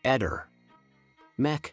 Eder. Mech.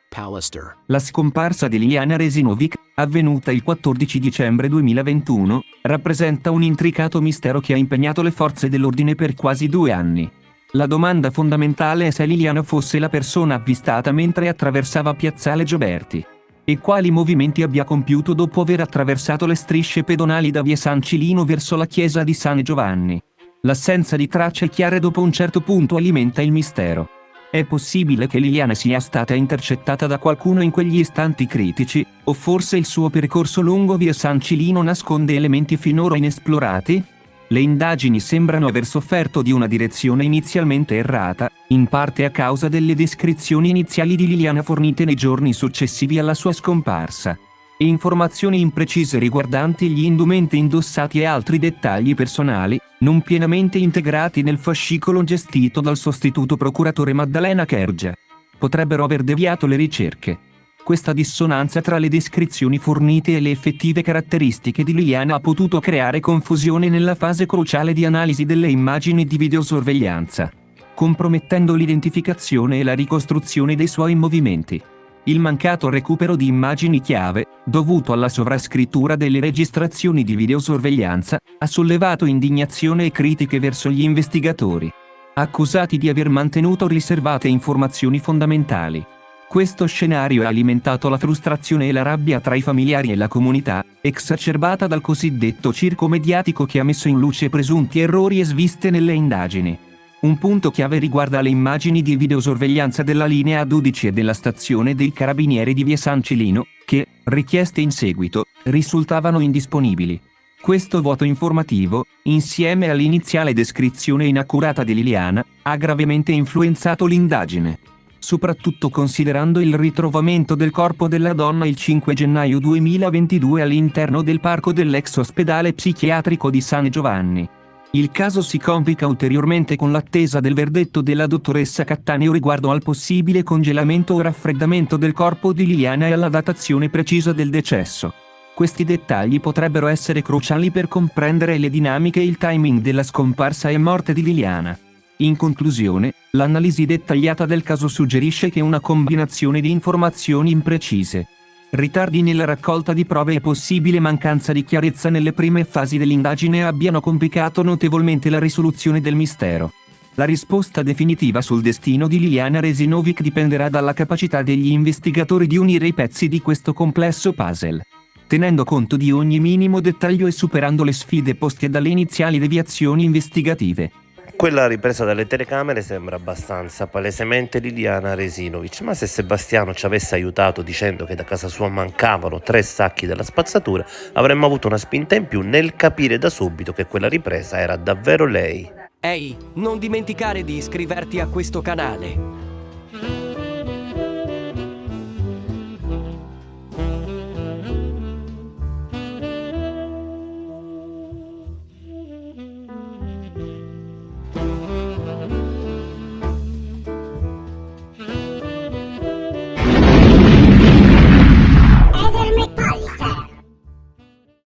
Pallister. La scomparsa di Liliana Resinovic, avvenuta il 14 dicembre 2021, rappresenta un intricato mistero che ha impegnato le forze dell'ordine per quasi 2 anni. La domanda fondamentale è se Liliana fosse la persona avvistata mentre attraversava Piazzale Gioberti. E quali movimenti abbia compiuto dopo aver attraversato le strisce pedonali da via San Cilino verso la chiesa di San Giovanni. L'assenza di tracce chiare dopo un certo punto alimenta il mistero. È possibile che Liliana sia stata intercettata da qualcuno in quegli istanti critici, o forse il suo percorso lungo via San Cilino nasconde elementi finora inesplorati? Le indagini sembrano aver sofferto di una direzione inizialmente errata, in parte a causa delle descrizioni iniziali di Liliana fornite nei giorni successivi alla sua scomparsa. E informazioni imprecise riguardanti gli indumenti indossati e altri dettagli personali, non pienamente integrati nel fascicolo gestito dal sostituto procuratore Maddalena Kergia. Potrebbero aver deviato le ricerche. Questa dissonanza tra le descrizioni fornite e le effettive caratteristiche di Liliana ha potuto creare confusione nella fase cruciale di analisi delle immagini di videosorveglianza, compromettendo l'identificazione e la ricostruzione dei suoi movimenti. Il mancato recupero di immagini chiave, dovuto alla sovrascrittura delle registrazioni di videosorveglianza, ha sollevato indignazione e critiche verso gli investigatori, accusati di aver mantenuto riservate informazioni fondamentali. Questo scenario ha alimentato la frustrazione e la rabbia tra i familiari e la comunità, exacerbata dal cosiddetto circo mediatico che ha messo in luce presunti errori e sviste nelle indagini. Un punto chiave riguarda le immagini di videosorveglianza della linea 12 e della stazione dei carabinieri di via San Cilino, che, richieste in seguito, risultavano indisponibili. Questo vuoto informativo, insieme all'iniziale descrizione inaccurata di Liliana, ha gravemente influenzato l'indagine. Soprattutto considerando il ritrovamento del corpo della donna il 5 gennaio 2022 all'interno del parco dell'ex ospedale psichiatrico di San Giovanni. Il caso si complica ulteriormente con l'attesa del verdetto della dottoressa Cattaneo riguardo al possibile congelamento o raffreddamento del corpo di Liliana e alla datazione precisa del decesso. Questi dettagli potrebbero essere cruciali per comprendere le dinamiche e il timing della scomparsa e morte di Liliana. In conclusione, l'analisi dettagliata del caso suggerisce che una combinazione di informazioni imprecise, ritardi nella raccolta di prove e possibile mancanza di chiarezza nelle prime fasi dell'indagine abbiano complicato notevolmente la risoluzione del mistero. La risposta definitiva sul destino di Liliana Resinovic dipenderà dalla capacità degli investigatori di unire i pezzi di questo complesso puzzle, tenendo conto di ogni minimo dettaglio e superando le sfide poste dalle iniziali deviazioni investigative. Quella ripresa dalle telecamere sembra abbastanza palesemente Liliana Resinovic, ma se Sebastiano ci avesse aiutato dicendo che da casa sua mancavano 3 sacchi della spazzatura, avremmo avuto una spinta in più nel capire da subito che quella ripresa era davvero lei. Ehi, non dimenticare di iscriverti a questo canale.